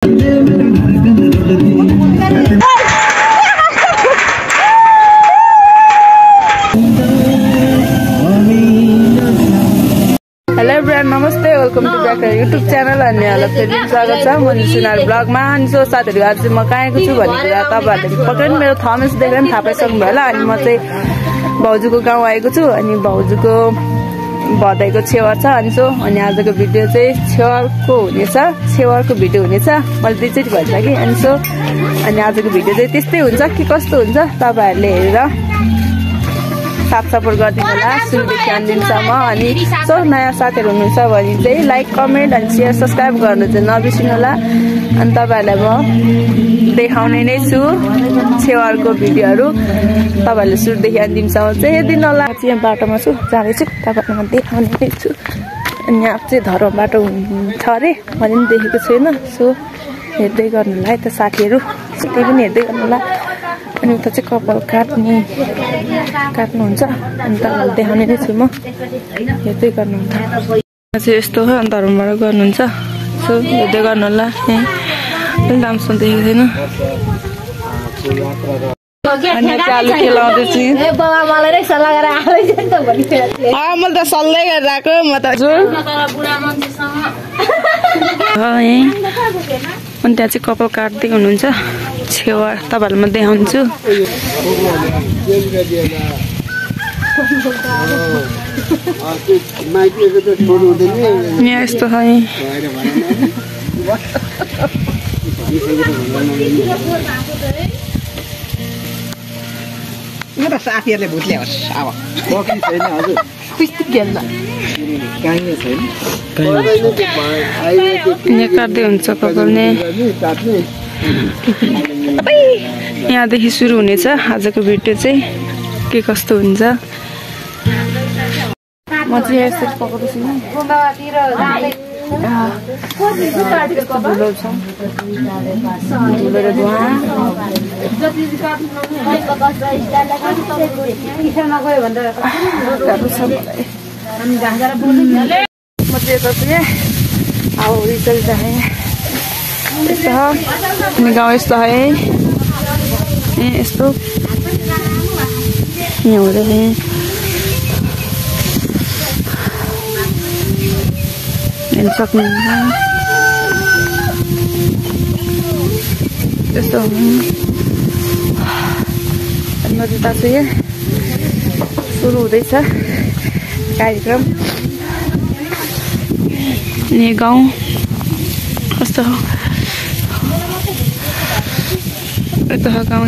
Hello everyone, नमस्ते, welcome to back YouTube channel. अनि यहाँलाई फेरि स्वागत छ म सुनार ब्लगमा। अनि सो साथीहरू, आज चाहिँ म कहाँ आएको छु भन्ने कुरा तपाईँहरूले पक्कै पनि मेरो थम्स देखेर थाहा पाइसक्नुभयो होला। अनि म चाहिँ भाउजूको गाउँ आएको छु। अनि भाउजूको भदैको छेवर छ। अनि आजको भिडियो चाहिँ छेवरको भिडियो हुनेछ। मैले दुईचोटि भन्छ कि अनि आजको भिडियो चाहिँ त्यस्तै हुन्छ कि कस्तो हुन्छ तपाईँहरूले हेरेर साथ सपोर्ट गरिदिनु होला सुरुदेखि अन्तिमसम्म। अनि सो नयाँ साथीहरू हुनुहुन्छ भने चाहिँ लाइक, कमेन्ट अनि सेयर, सब्सक्राइब गर्नु चाहिँ नबिर्सिनु होला। अनि तपाईँहरूलाई म देखाउने नै छु छेवरको भिडियोहरू। तपाईँहरूले सुरुदेखि अन्तिमसम्म चाहिँ हेरिदिनु होला। चाहिँ यहाँ बाटोमा छु, जाँदैछु, तपाईँहरूलाई म देखाउने नै छु। अनि यहाँ चाहिँ धर्म बाटो छ अरे, मैले पनि देखेको छैन। सो हेर्दै गर्नु होला है त साथीहरू, त्यही पनि हेर्दै गर्नु होला। अनि उता चाहिँ कपाल काट्नुहुन्छ। अनि तपाईँलाई देखाउने नै छु म, हेर्दै गर्नुहुन्छ। चाहिँ यस्तो हो, अनि धर्मबाट गर्नुहुन्छ। सो हेर्दै गर्नु होला। यहाँ पनि राम्रोसँग देखेको छैन। अनि आलु खेलाउँदैछु। मैले त सल्लाह गरेर आएको म त। अनि त्यहाँ चाहिँ कपाल काट्दै हुनुहुन्छ छेवर, तपाईँहरूलाई म देखाउँछु। यहाँ यस्तो छ साथीहरूले भुत ल्याओस् अब यहाँ काट्दै हुन्छ कपाल नै। यहाँदेखि सुरु हुनेछ आजको भिडियो चाहिँ के कस्तो हुन्छ। म चाहिँ यसरी पकाउँदैछु नि, धुलो छ, धुलो र धुवा। म चाहिँ यता चाहिँ अब रिचल जाने यस्तो हो। अनि गाउँ यस्तो है, यस्तो यहाँ हुँदै सक्नुहुन्छ। यस्तो नजिता चाहिँ सुरु हुँदैछ कार्यक्रम। अनि गाउँ कस्तो हो, यता हो गाउँ।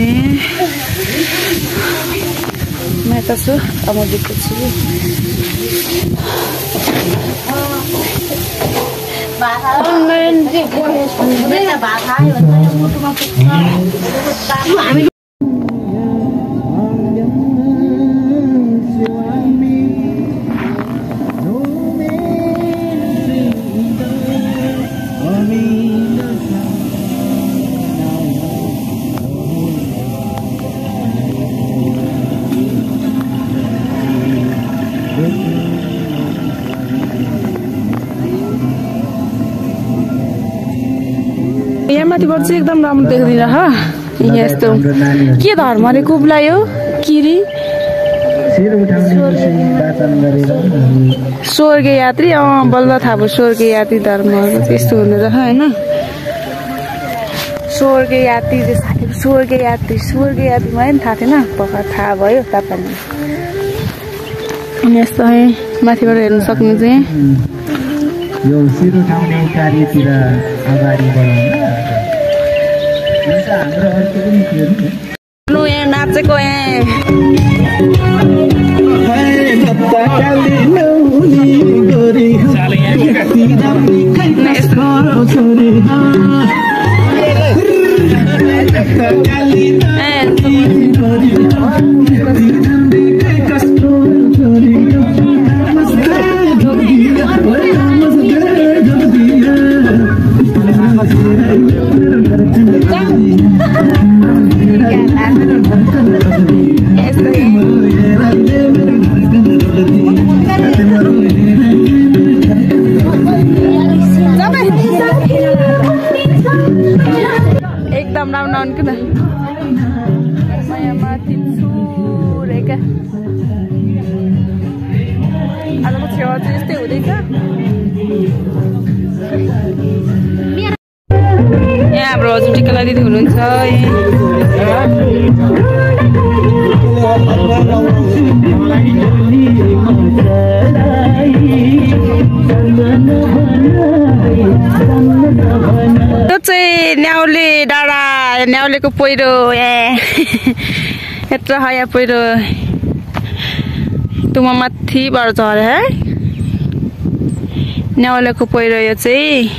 म यता छु, अब म भित्र छु। यहाँ माथिबाट चाहिँ एकदम राम्रो देख्दैन। यहाँ यस्तो के धर्म अरे कुबलायो किरी स्वर्ग यात्री। बल्ल थाहा भयो स्वर्ग यात्री धर्महरू यस्तो हुँदो रहेछ होइन। स्वर्ग यात्री स्वर्ग यात्री मलाई पनि थाहा थिएन, भर्खर थाहा भयो तपाईँलाई। अनि यस्तो है माथिबाट हेर्न सक्नु चाहिँ यो सिर उठाउने कार्यतिर अगाडि बढाउनु हाम्रो अर्को पनि थियो नि। यहाँ नाचेको राम्रो नआउनु किन माथि छु रेका आजको छेउ चाहिँ यस्तै हुँदैछ यहाँ हाम्रो हजुर टिका लगाइदिँदै हुनुहुन्छ यो चाहिँ न्याउले डाँडा न्याउलेको पहिरो यत्रो यहाँ पहिरो तुमा माथिबाट झरे है न्याउलेको पहिरो यो चाहिँ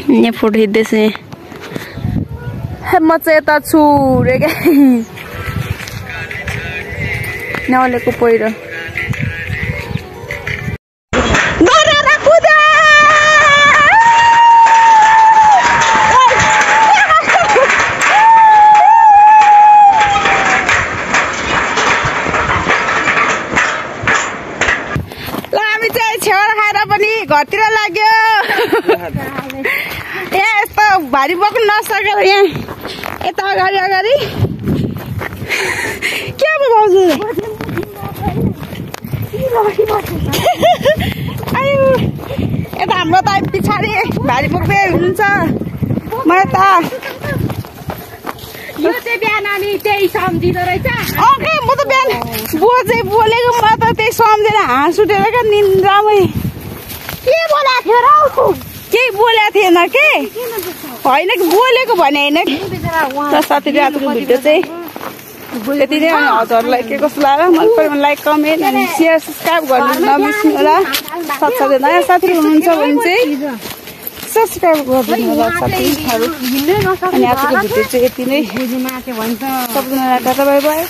यहाँ फोटो खिच्दैछ म चाहिँ यता छु रे क्या न्याउलेको पहिरो घरतिर लाग्यो यहाँ यस्तो भारी बोक्नु नसकेर यहाँ यता अगाडि अगाडि के पो भाउजू आयो यता हाम्रो त पछाडि भारी बोक्दै हुनुहुन्छ म यता यो चाहिँ बिहान अनि त्यही सम्झिँदो रहेछ ओके म त बिहान बुवा चाहिँ बोलेको म त त्यही सम्झेर हाँस उठेर क्या निन्द्रामै के बोलाएको थियो र केही बोलेको थिएन के होइन कि बोलेको भने होइन साथीले आजको भिडियो चाहिँ त्यति नै हजुरलाई के कस्तो लाग्यो मन पऱ्यो भने लाइक कमेन्ट अनि सेयर सब्सक्राइब गर्नु नबिर्सिनु होला साथसाथै नयाँ साथीहरू हुनुहुन्छ भने चाहिँ सब्सक्राइब गरिदिनु होला साथीहरू अनि आजको भिडियो चाहिँ यति नै सबैजनालाई टाटा बाइ बाइ।